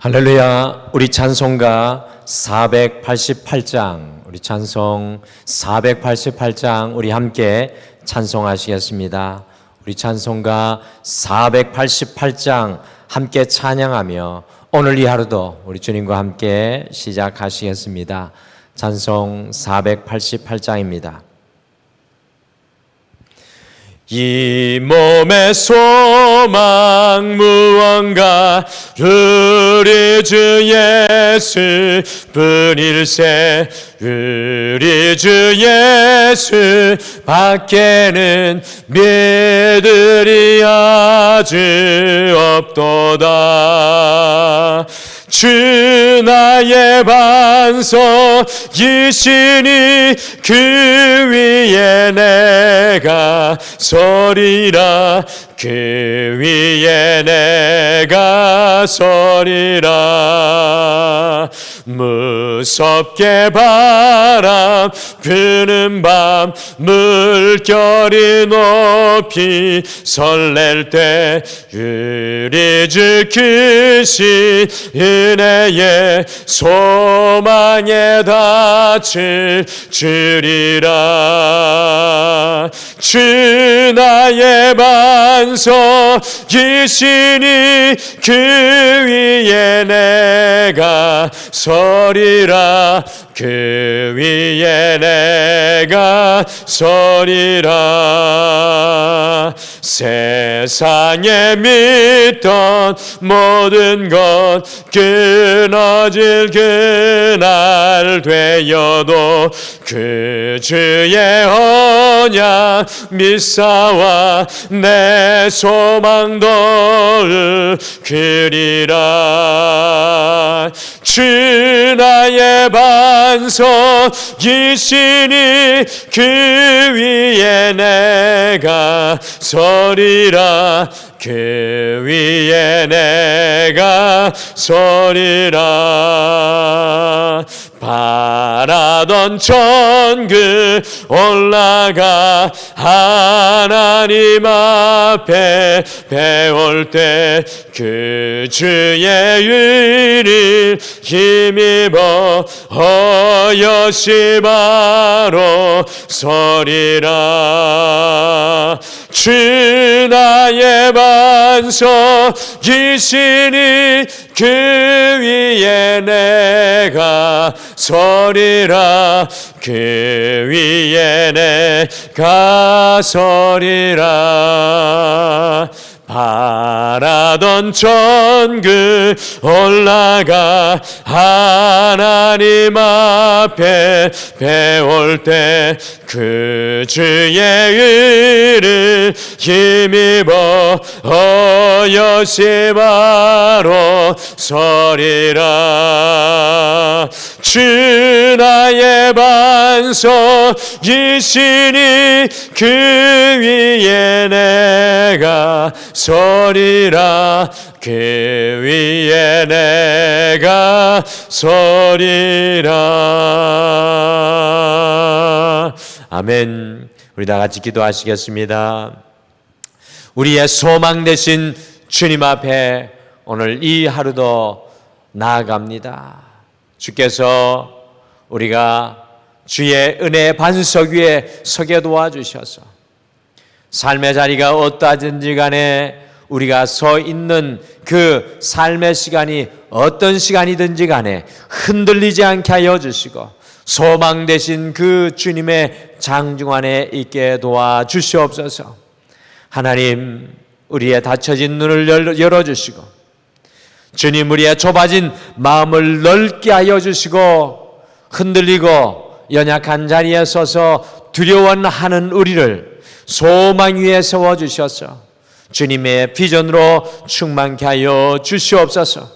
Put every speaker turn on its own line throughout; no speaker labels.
할렐루야. 우리 찬송가 488장, 우리 찬송 488장 우리 함께 찬송하시겠습니다. 우리 찬송가 488장 함께 찬양하며 오늘 이 하루도 우리 주님과 함께 시작하시겠습니다. 찬송 488장입니다. 이 몸의 소망 무언가 우리 주 예수 뿐일세. 우리 주 예수 밖에는 믿으리 아주 없도다. 주 나의 반석이시니 그 위에 내가 서리라. 그 위에 내가 서리라. 무섭게 바람 부는 밤 물결이 높이 설렐 때 우리 주 크신 은혜의 소망에 닿을 주리라. 주 나의 반석이시니 그 위에 내가 서리라. 그 위에 내가 서리라. 세상에 믿던 모든 것 끊어질 그날 되어도 그 주의 언약 믿사와 내 소망도 그리라. 주 나의 반석이시니 그 위에 내가 서리라. 그 위에 내가 서리라. 바라던 천국 올라가 하나님 앞에 배울 때 그 주의 의를 힘입어 허여심하러 서리라. 주 나의 반석이시니 그 위에 내가 서리라. 그 위에 내가 서리라. 바라던 천국 올라가 하나님 앞에 배울 때 그 주의 의를 힘입어 허여심하러 서리라. 주 나의 반석이시니 그 위에 내가 서리라. 그 위에 내가 서리라. 아멘. 우리 다 같이 기도하시겠습니다. 우리의 소망 되신 주님 앞에 오늘 이 하루도 나아갑니다. 주께서 우리가 주의 은혜의 반석 위에 서게 도와주셔서 삶의 자리가 어떠하든지 간에 우리가 서 있는 그 삶의 시간이 어떤 시간이든지 간에 흔들리지 않게 하여 주시고 소망 되신 그 주님의 장중 안에 있게 도와주시옵소서. 하나님, 우리의 닫혀진 눈을 열어주시고 주님, 우리의 좁아진 마음을 넓게 하여 주시고 흔들리고 연약한 자리에 서서 두려워하는 우리를 소망 위에 세워주셔서 주님의 비전으로 충만케 하여 주시옵소서.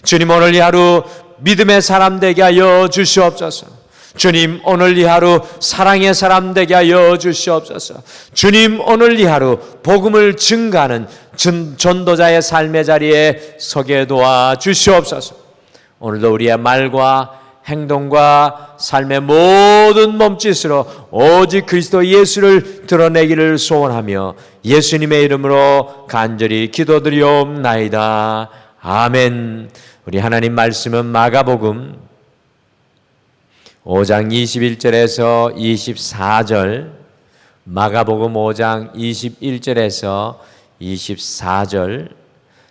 주님, 오늘 이 하루 믿음의 사람 되게 하여 주시옵소서. 주님, 오늘 이 하루 사랑의 사람 되게 하여 주시옵소서. 주님, 오늘 이 하루 복음을 증가하는 전도자의 삶의 자리에 서게 도와 주시옵소서. 오늘도 우리의 말과 행동과 삶의 모든 몸짓으로 오직 그리스도 예수를 드러내기를 소원하며 예수님의 이름으로 간절히 기도드리옵나이다. 아멘. 우리 하나님 말씀은 마가복음 5장 21절에서 24절, 마가복음 5장 21절에서 24절,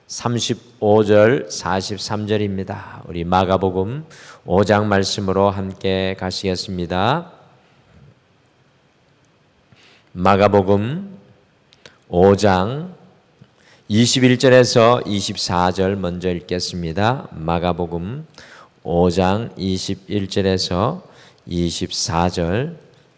35절, 43절입니다. 우리 마가복음 5장 말씀으로 함께 가시겠습니다. 마가복음 5장 21절에서 24절 먼저 읽겠습니다. 마가복음 5장 21절에서 24절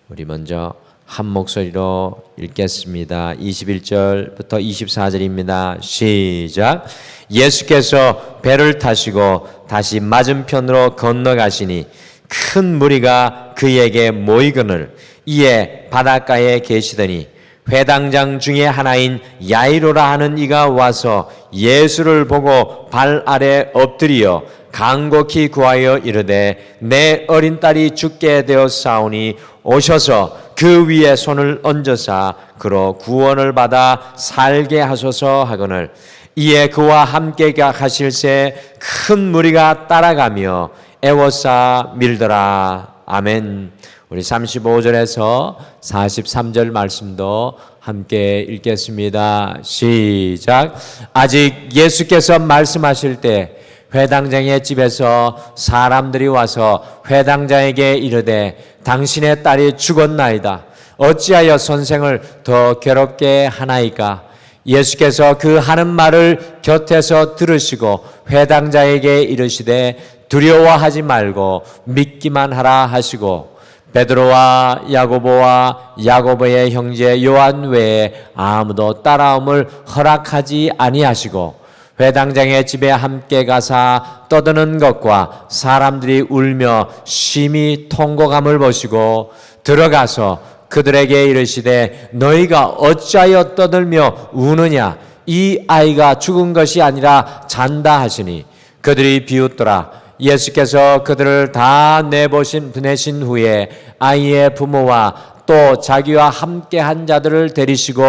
우리 먼저 한 목소리로 읽겠습니다. 21절부터 24절입니다. 시작. 예수께서 배를 타시고 다시 맞은편으로 건너가시니 큰 무리가 그에게 모이거늘 이에 바닷가에 계시더니 회당장 중에 하나인 야이로라 하는 이가 와서 예수를 보고 발 아래 엎드리어 간곡히 구하여 이르되 내 어린 딸이 죽게 되었사오니 오셔서 그 위에 손을 얹어사 그로 구원을 받아 살게 하소서 하거늘 이에 그와 함께 가실새 큰 무리가 따라가며 애워싸 밀더라. 아멘. 우리 35절에서 43절 말씀도 함께 읽겠습니다. 시작. 아직 예수께서 말씀하실 때 회당장의 집에서 사람들이 와서 회당장에게 이르되 당신의 딸이 죽었나이다. 어찌하여 선생을 더 괴롭게 하나이까? 예수께서 그 하는 말을 곁에서 들으시고 회당장에게 이르시되 두려워하지 말고 믿기만 하라 하시고 베드로와 야고보와 야고보의 형제 요한 외에 아무도 따라옴을 허락하지 아니하시고 회당장의 집에 함께 가사 떠드는 것과 사람들이 울며 심히 통곡함을 보시고 들어가서 그들에게 이르시되 너희가 어찌하여 떠들며 우느냐? 이 아이가 죽은 것이 아니라 잔다 하시니 그들이 비웃더라. 예수께서 그들을 다 내신 후에 아이의 부모와 또 자기와 함께 한 자들을 데리시고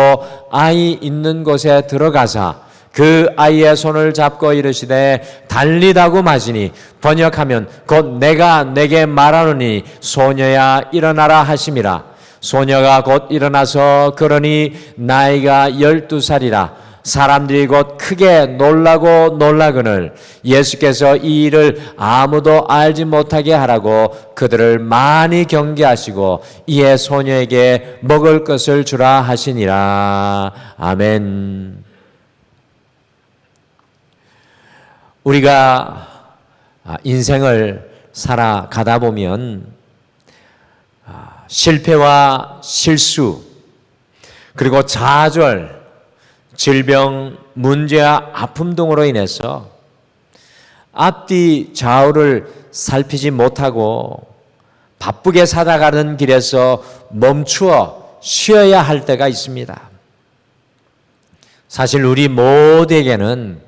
아이 있는 곳에 들어가사 그 아이의 손을 잡고 이르시되 달리다고 마시니 번역하면 곧 내가 내게 말하노니 소녀야 일어나라 하심이라. 소녀가 곧 일어나서 걸으니 나이가 12살이라. 사람들이 곧 크게 놀라고 놀라거늘 예수께서 이 일을 아무도 알지 못하게 하라고 그들을 많이 경계하시고 이에 소녀에게 먹을 것을 주라 하시니라. 아멘. 우리가 인생을 살아가다 보면 실패와 실수 그리고 좌절 질병, 문제와 아픔 등으로 인해서 앞뒤 좌우를 살피지 못하고 바쁘게 살아가는 길에서 멈추어 쉬어야 할 때가 있습니다. 사실 우리 모두에게는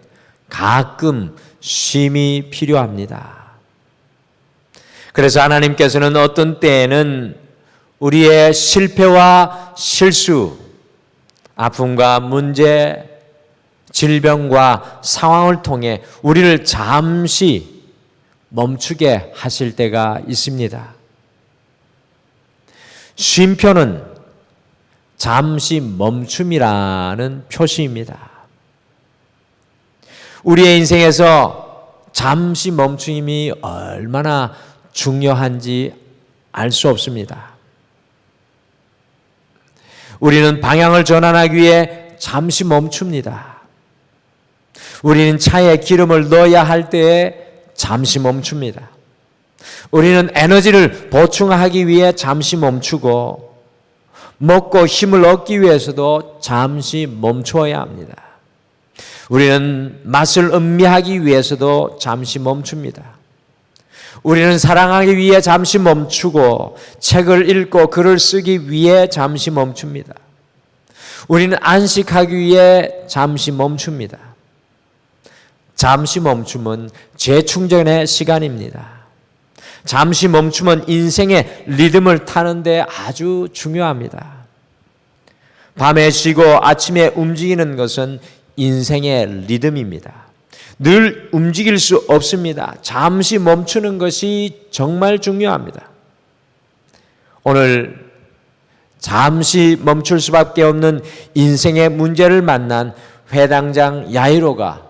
가끔 쉼이 필요합니다. 그래서 하나님께서는 어떤 때에는 우리의 실패와 실수 아픔과 문제, 질병과 상황을 통해 우리를 잠시 멈추게 하실 때가 있습니다. 쉼표는 잠시 멈춤이라는 표시입니다. 우리의 인생에서 잠시 멈춤이 얼마나 중요한지 알 수 없습니다. 우리는 방향을 전환하기 위해 잠시 멈춥니다. 우리는 차에 기름을 넣어야 할 때에 잠시 멈춥니다. 우리는 에너지를 보충하기 위해 잠시 멈추고 먹고 힘을 얻기 위해서도 잠시 멈추어야 합니다. 우리는 맛을 음미하기 위해서도 잠시 멈춥니다. 우리는 사랑하기 위해 잠시 멈추고 책을 읽고 글을 쓰기 위해 잠시 멈춥니다. 우리는 안식하기 위해 잠시 멈춥니다. 잠시 멈춤은 재충전의 시간입니다. 잠시 멈춤은 인생의 리듬을 타는 데 아주 중요합니다. 밤에 쉬고 아침에 움직이는 것은 인생의 리듬입니다. 늘 움직일 수 없습니다. 잠시 멈추는 것이 정말 중요합니다. 오늘 잠시 멈출 수밖에 없는 인생의 문제를 만난 회당장 야이로가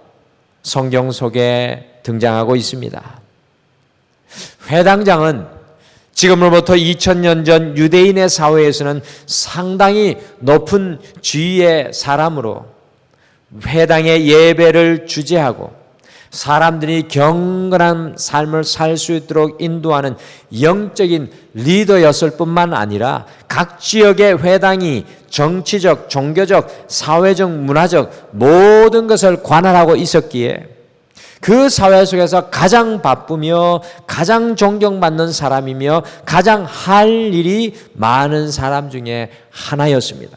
성경 속에 등장하고 있습니다. 회당장은 지금으로부터 2000년 전 유대인의 사회에서는 상당히 높은 지위의 사람으로 회당의 예배를 주재하고 사람들이 경건한 삶을 살 수 있도록 인도하는 영적인 리더였을 뿐만 아니라 각 지역의 회당이 정치적, 종교적, 사회적, 문화적 모든 것을 관할하고 있었기에 그 사회 속에서 가장 바쁘며 가장 존경받는 사람이며 가장 할 일이 많은 사람 중에 하나였습니다.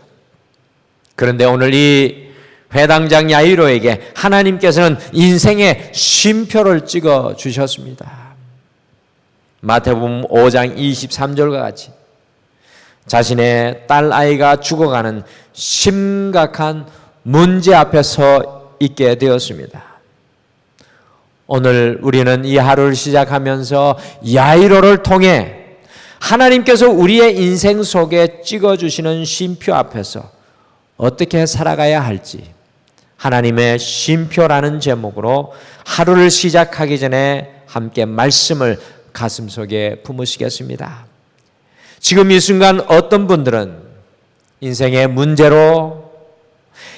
그런데 오늘 이 회당장 야이로에게 하나님께서는 인생의 쉼표를 찍어 주셨습니다. 마태복음 5장 23절과 같이 자신의 딸아이가 죽어가는 심각한 문제 앞에 서 있게 되었습니다. 오늘 우리는 이 하루를 시작하면서 야이로를 통해 하나님께서 우리의 인생 속에 찍어주시는 쉼표 앞에서 어떻게 살아가야 할지 하나님의 쉼표라는 제목으로 하루를 시작하기 전에 함께 말씀을 가슴속에 품으시겠습니다. 지금 이 순간 어떤 분들은 인생의 문제로,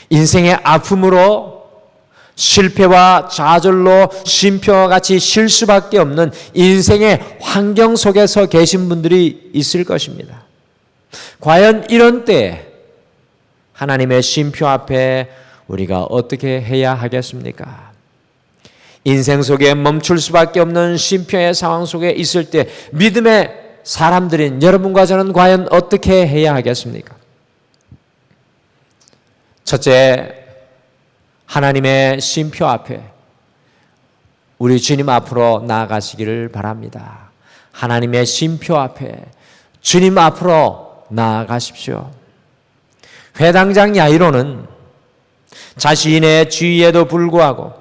인생의 아픔으로, 실패와 좌절로 쉼표와 같이 쉴 수밖에 없는 인생의 환경 속에서 계신 분들이 있을 것입니다. 과연 이런 때에 하나님의 쉼표 앞에 우리가 어떻게 해야 하겠습니까? 인생 속에 멈출 수밖에 없는 쉼표의 상황 속에 있을 때 믿음의 사람들인 여러분과 저는 과연 어떻게 해야 하겠습니까? 첫째, 하나님의 쉼표 앞에 우리 주님 앞으로 나아가시기를 바랍니다. 하나님의 쉼표 앞에 주님 앞으로 나아가십시오. 회당장 야이로는 자신의 지위에도 불구하고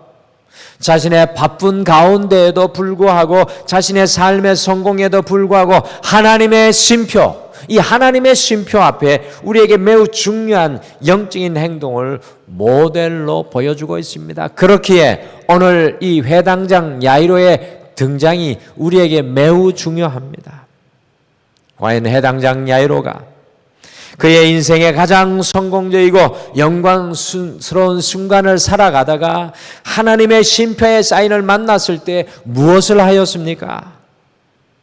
자신의 바쁜 가운데에도 불구하고 자신의 삶의 성공에도 불구하고 하나님의 쉼표, 이 하나님의 쉼표 앞에 우리에게 매우 중요한 영적인 행동을 모델로 보여주고 있습니다. 그렇기에 오늘 이 회당장 야이로의 등장이 우리에게 매우 중요합니다. 과연 회당장 야이로가 그의 인생의 가장 성공적이고 영광스러운 순간을 살아가다가 하나님의 쉼표의 사인을 만났을 때 무엇을 하였습니까?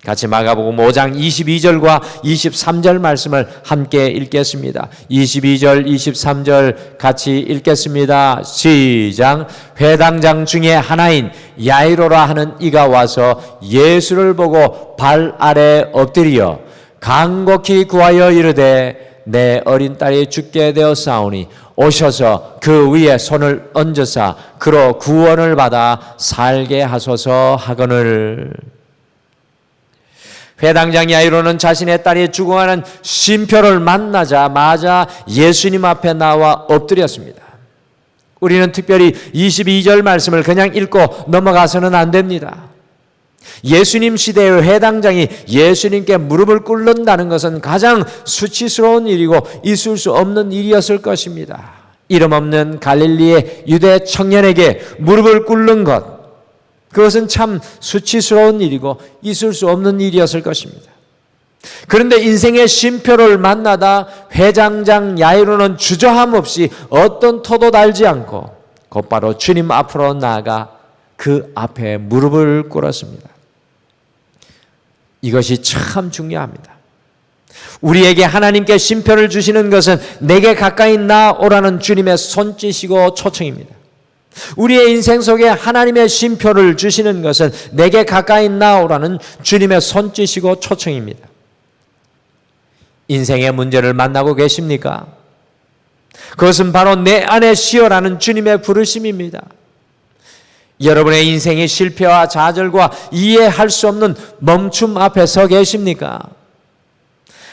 같이 마가복음 5장 22절과 23절 말씀을 함께 읽겠습니다. 22절, 23절 같이 읽겠습니다. 시작. 회당장 중에 하나인 야이로라 하는 이가 와서 예수를 보고 발 아래 엎드려 간곡히 구하여 이르되 내 어린 딸이 죽게 되었사오니 오셔서 그 위에 손을 얹으사 그로 구원을 받아 살게 하소서 하거늘. 회당장 야이로는 자신의 딸이 죽어가는 쉼표를 만나자마자 예수님 앞에 나와 엎드렸습니다. 우리는 특별히 22절 말씀을 그냥 읽고 넘어가서는 안 됩니다. 예수님 시대의 회당장이 예수님께 무릎을 꿇는다는 것은 가장 수치스러운 일이고 있을 수 없는 일이었을 것입니다. 이름 없는 갈릴리의 유대 청년에게 무릎을 꿇는 것, 그것은 참 수치스러운 일이고 있을 수 없는 일이었을 것입니다. 그런데 인생의 쉼표를 만나다 회당장 야이로는 주저함 없이 어떤 토도 달지 않고 곧바로 주님 앞으로 나아가 그 앞에 무릎을 꿇었습니다. 이것이 참 중요합니다. 우리에게 하나님께 쉼표를 주시는 것은 내게 가까이 나오라는 주님의 손짓이고 초청입니다. 우리의 인생 속에 하나님의 쉼표를 주시는 것은 내게 가까이 나오라는 주님의 손짓이고 초청입니다. 인생의 문제를 만나고 계십니까? 그것은 바로 내 안에 쉬어라는 주님의 부르심입니다. 여러분의 인생의 실패와 좌절과 이해할 수 없는 멈춤 앞에 서 계십니까?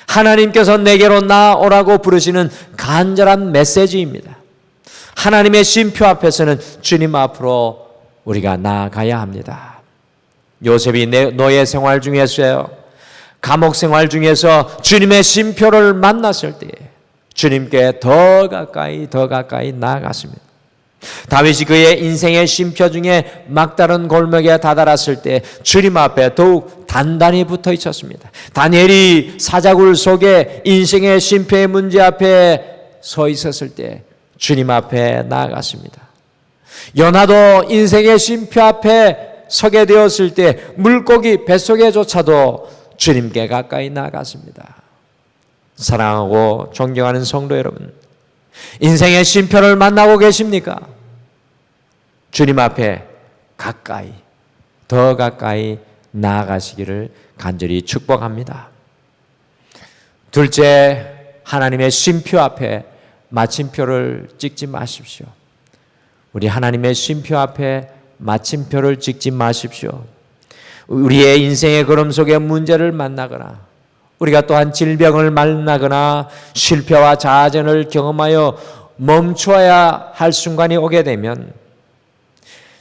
하나님께서 내게로 나오라고 부르시는 간절한 메시지입니다. 하나님의 쉼표 앞에서는 주님 앞으로 우리가 나아가야 합니다. 요셉이 노예 생활 중에서요, 감옥 생활 중에서 주님의 쉼표를 만났을 때 주님께 더 가까이 나아갔습니다. 다윗이 그의 인생의 쉼표 중에 막다른 골목에 다다랐을 때 주님 앞에 더욱 단단히 붙어 있었습니다. 다니엘이 사자굴 속에 인생의 쉼표의 문제 앞에 서 있었을 때 주님 앞에 나아갔습니다. 요나도 인생의 쉼표 앞에 서게 되었을 때 물고기 뱃속에조차도 주님께 가까이 나아갔습니다. 사랑하고 존경하는 성도 여러분, 인생의 쉼표를 만나고 계십니까? 주님 앞에 더 가까이 나아가시기를 간절히 축복합니다. 둘째, 하나님의 쉼표 앞에 마침표를 찍지 마십시오. 우리 하나님의 쉼표 앞에 마침표를 찍지 마십시오. 우리의 인생의 걸음 속에 문제를 만나거나 우리가 또한 질병을 만나거나 실패와 좌절을 경험하여 멈춰야 할 순간이 오게 되면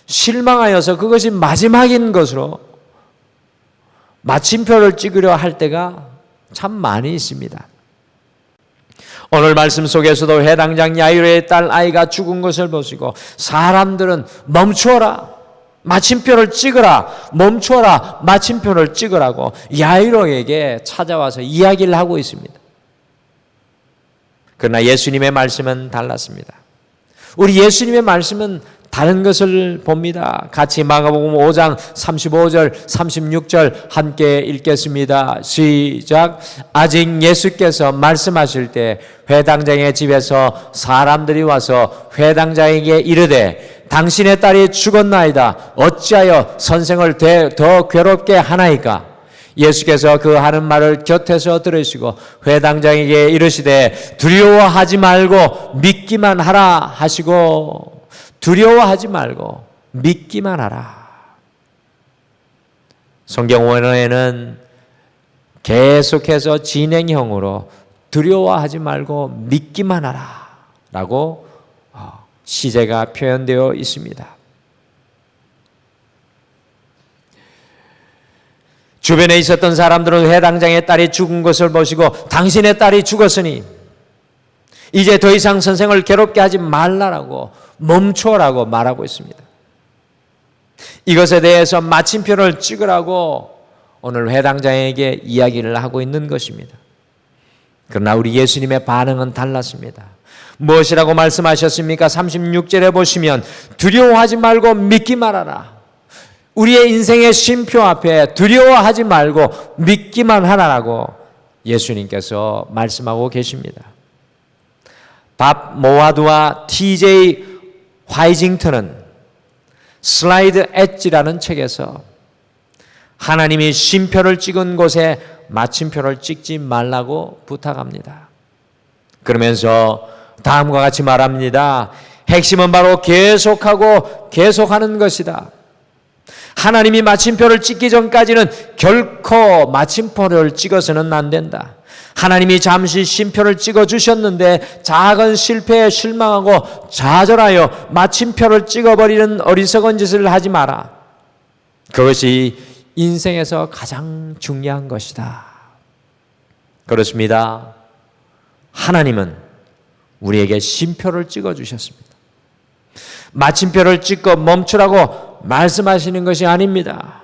실망하여서 그것이 마지막인 것으로 마침표를 찍으려 할 때가 참 많이 있습니다. 오늘 말씀 속에서도 회당장 야이로의 딸 아이가 죽은 것을 보시고 사람들은 멈추어라, 마침표를 찍으라, 멈추어라, 마침표를 찍으라고 야이로에게 찾아와서 이야기를 하고 있습니다. 그러나 예수님의 말씀은 달랐습니다. 우리 예수님의 말씀은 다른 것을 봅니다. 같이 마가복음 5장 35절 36절 함께 읽겠습니다. 시작. 아직 예수께서 말씀하실 때 회당장의 집에서 사람들이 와서 회당장에게 이르되 당신의 딸이 죽었나이다. 어찌하여 선생을 더 괴롭게 하나이까? 예수께서 그 하는 말을 곁에서 들으시고 회당장에게 이르시되 두려워하지 말고 믿기만 하라 하시고, 두려워하지 말고 믿기만 하라. 성경 원어에는 계속해서 진행형으로 두려워하지 말고 믿기만 하라 라고 시제가 표현되어 있습니다. 주변에 있었던 사람들은 회당장의 딸이 죽은 것을 보시고 당신의 딸이 죽었으니 이제 더 이상 선생을 괴롭게 하지 말라라고, 멈춰라고 말하고 있습니다. 이것에 대해서 마침표를 찍으라고 오늘 회당장에게 이야기를 하고 있는 것입니다. 그러나 우리 예수님의 반응은 달랐습니다. 무엇이라고 말씀하셨습니까? 36절에 보시면 두려워하지 말고 믿기만 하라. 우리의 인생의 쉼표 앞에 두려워하지 말고 믿기만 하라라고 예수님께서 말씀하고 계십니다. 밥 모와드와 TJ 화이징턴은 슬라이드 엣지라는 책에서 하나님이 쉼표를 찍은 곳에 마침표를 찍지 말라고 부탁합니다. 그러면서 다음과 같이 말합니다. 핵심은 바로 계속하고 계속하는 것이다. 하나님이 마침표를 찍기 전까지는 결코 마침표를 찍어서는 안 된다. 하나님이 잠시 쉼표를 찍어주셨는데 작은 실패에 실망하고 좌절하여 마침표를 찍어버리는 어리석은 짓을 하지 마라. 그것이 인생에서 가장 중요한 것이다. 그렇습니다. 하나님은 우리에게 쉼표를 찍어주셨습니다. 마침표를 찍고 멈추라고 말씀하시는 것이 아닙니다.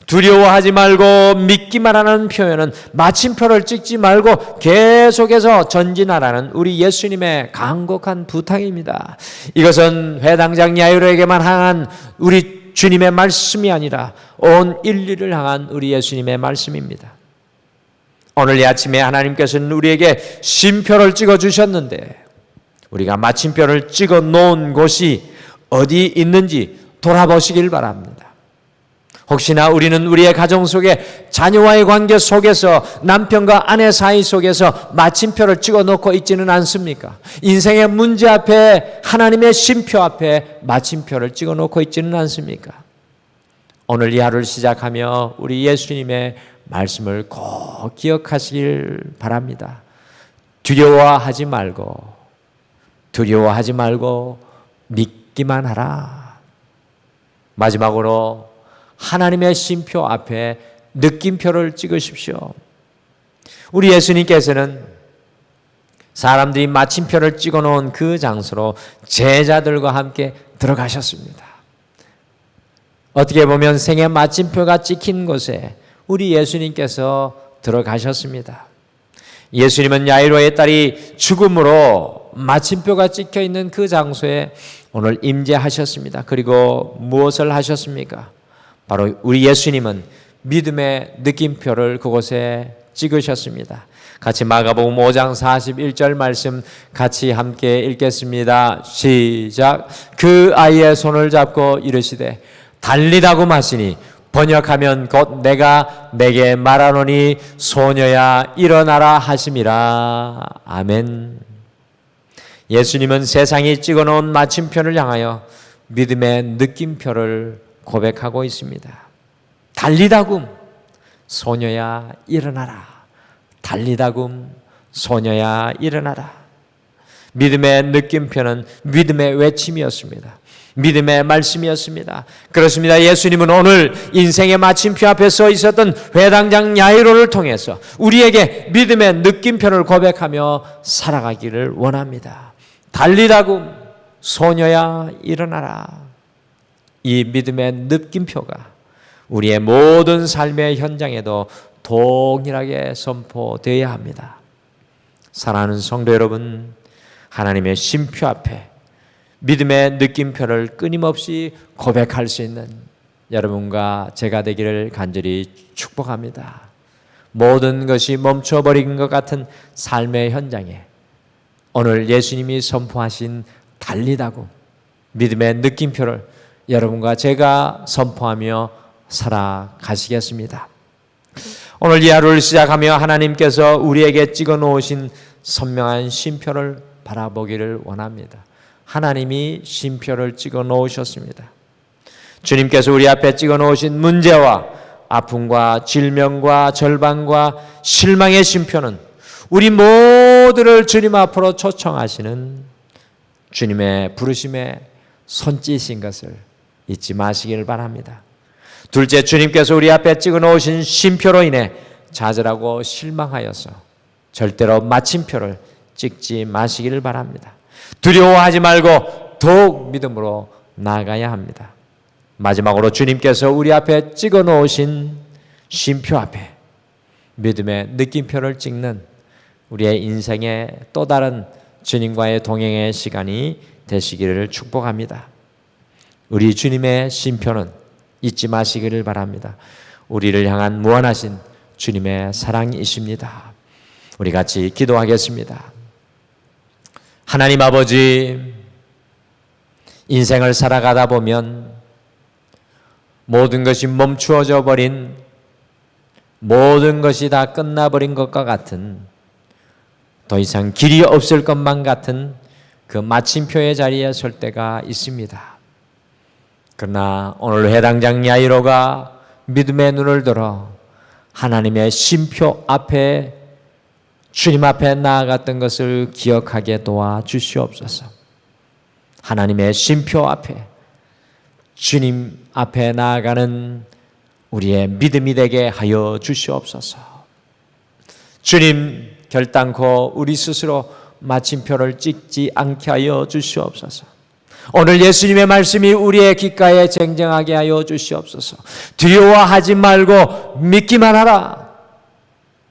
두려워하지 말고 믿기만 하는 표현은 마침표를 찍지 말고 계속해서 전진하라는 우리 예수님의 간곡한 부탁입니다. 이것은 회당장 야이로에게만 향한 우리 주님의 말씀이 아니라 온 인류를 향한 우리 예수님의 말씀입니다. 오늘 이 아침에 하나님께서는 우리에게 쉼표를 찍어주셨는데 우리가 마침표를 찍어 놓은 곳이 어디 있는지 돌아보시길 바랍니다. 혹시나 우리는 우리의 가정 속에 자녀와의 관계 속에서 남편과 아내 사이 속에서 마침표를 찍어 놓고 있지는 않습니까? 인생의 문제 앞에 하나님의 쉼표 앞에 마침표를 찍어 놓고 있지는 않습니까? 오늘 이 하루를 시작하며 우리 예수님의 말씀을 꼭 기억하시길 바랍니다. 두려워하지 말고 믿기만 하라. 마지막으로 하나님의 쉼표 앞에 느낌표를 찍으십시오. 우리 예수님께서는 사람들이 마침표를 찍어 놓은 그 장소로 제자들과 함께 들어가셨습니다. 어떻게 보면 생의 마침표가 찍힌 곳에 우리 예수님께서 들어가셨습니다. 예수님은 야이로의 딸이 죽음으로 마침표가 찍혀 있는 그 장소에 오늘 임재하셨습니다. 그리고 무엇을 하셨습니까? 바로 우리 예수님은 믿음의 느낌표를 그곳에 찍으셨습니다. 같이 마가복음 5장 41절 말씀 같이 함께 읽겠습니다. 시작. 그 아이의 손을 잡고 이르시되 달리다고 하시니 번역하면 곧 내가 내게 말하노니 소녀야 일어나라 하심이라. 아멘. 예수님은 세상이 찍어놓은 마침표를 향하여 믿음의 느낌표를 고백하고 있습니다. 달리다굼 소녀야 일어나라. 달리다굼 소녀야 일어나라. 믿음의 느낌표는 믿음의 외침이었습니다. 믿음의 말씀이었습니다. 그렇습니다. 예수님은 오늘 인생의 마침표 앞에 서 있었던 회당장 야이로를 통해서 우리에게 믿음의 느낌표를 고백하며 살아가기를 원합니다. 달리다굼 소녀야 일어나라. 이 믿음의 느낌표가 우리의 모든 삶의 현장에도 동일하게 선포되어야 합니다. 사랑하는 성도 여러분, 하나님의 쉼표 앞에 믿음의 느낌표를 끊임없이 고백할 수 있는 여러분과 제가 되기를 간절히 축복합니다. 모든 것이 멈춰버린 것 같은 삶의 현장에 오늘 예수님이 선포하신 달리다굼 믿음의 느낌표를 여러분과 제가 선포하며 살아가시겠습니다. 오늘 이 하루를 시작하며 하나님께서 우리에게 찍어 놓으신 선명한 쉼표를 바라보기를 원합니다. 하나님이 쉼표를 찍어 놓으셨습니다. 주님께서 우리 앞에 찍어 놓으신 문제와 아픔과 질병과 절반과 실망의 쉼표는 우리 모두를 주님 앞으로 초청하시는 주님의 부르심에 손짓인 것을 잊지 마시길 바랍니다. 둘째, 주님께서 우리 앞에 찍어 놓으신 쉼표로 인해 좌절하고 실망하여서 절대로 마침표를 찍지 마시기를 바랍니다. 두려워하지 말고 더욱 믿음으로 나아가야 합니다. 마지막으로 주님께서 우리 앞에 찍어 놓으신 쉼표 앞에 믿음의 느낌표를 찍는 우리의 인생의 또 다른 주님과의 동행의 시간이 되시기를 축복합니다. 우리 주님의 쉼표는 잊지 마시기를 바랍니다. 우리를 향한 무한하신 주님의 사랑이십니다. 우리 같이 기도하겠습니다. 하나님 아버지, 인생을 살아가다 보면 모든 것이 멈추어져 버린, 모든 것이 다 끝나버린 것과 같은, 더 이상 길이 없을 것만 같은 그 마침표의 자리에 설 때가 있습니다. 그러나 오늘 회당장 야이로가 믿음의 눈을 들어 하나님의 쉼표 앞에 주님 앞에 나아갔던 것을 기억하게 도와주시옵소서. 하나님의 쉼표 앞에 주님 앞에 나아가는 우리의 믿음이 되게 하여 주시옵소서. 주님 결단코 우리 스스로 마침표를 찍지 않게 하여 주시옵소서. 오늘 예수님의 말씀이 우리의 귓가에 쟁쟁하게 하여 주시옵소서. 두려워하지 말고 믿기만 하라.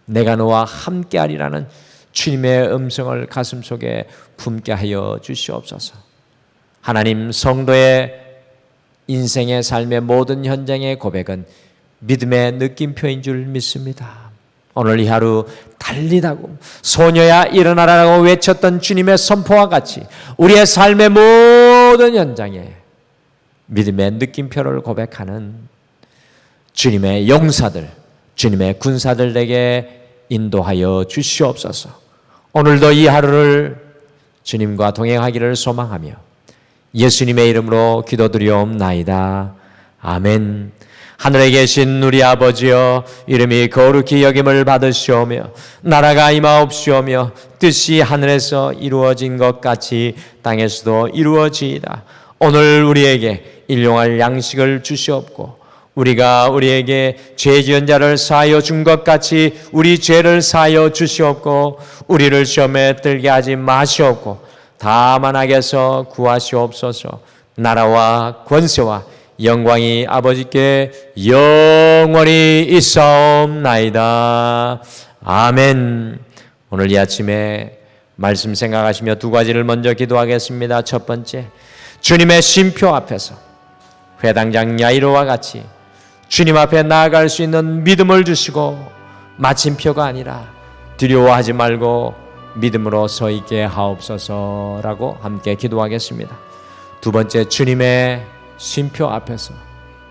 내가 너와 함께하리라는 주님의 음성을 가슴속에 품게 하여 주시옵소서. 하나님, 성도의 인생의 삶의 모든 현장의 고백은 믿음의 느낌표인 줄 믿습니다. 오늘 이 하루 달리다고 소녀야 일어나라고 외쳤던 주님의 선포와 같이 우리의 삶의 모든 현장에 믿음의 느낌표를 고백하는 주님의 용사들, 주님의 군사들에게 인도하여 주시옵소서. 오늘도 이 하루를 주님과 동행하기를 소망하며 예수님의 이름으로 기도드리옵나이다. 아멘. 하늘에 계신 우리 아버지여, 이름이 거룩히 여김을 받으시오며 나라가 임하옵시오며 뜻이 하늘에서 이루어진 것 같이 땅에서도 이루어지이다. 오늘 우리에게 일용할 양식을 주시옵고 우리가 우리에게 죄 지은 자를 사하여 준 것 같이 우리 죄를 사하여 주시옵고 우리를 시험에 들게 하지 마시옵고 다만 악에서 구하시옵소서. 나라와 권세와 영광이 아버지께 영원히 있사옵나이다. 아멘. 오늘 이 아침에 말씀 생각하시며 두 가지를 먼저 기도하겠습니다. 첫 번째, 주님의 쉼표 앞에서 회당장 야이로와 같이 주님 앞에 나아갈 수 있는 믿음을 주시고 마침표가 아니라 두려워하지 말고 믿음으로 서 있게 하옵소서라고 함께 기도하겠습니다. 두 번째, 주님의 쉼표 앞에서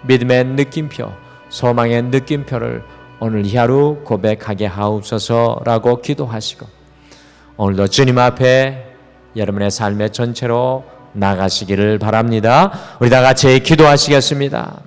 믿음의 느낌표, 소망의 느낌표를 오늘 이 하루 고백하게 하옵소서라고 기도하시고 오늘도 주님 앞에 여러분의 삶의 전체로 나가시기를 바랍니다. 우리 다 같이 기도하시겠습니다.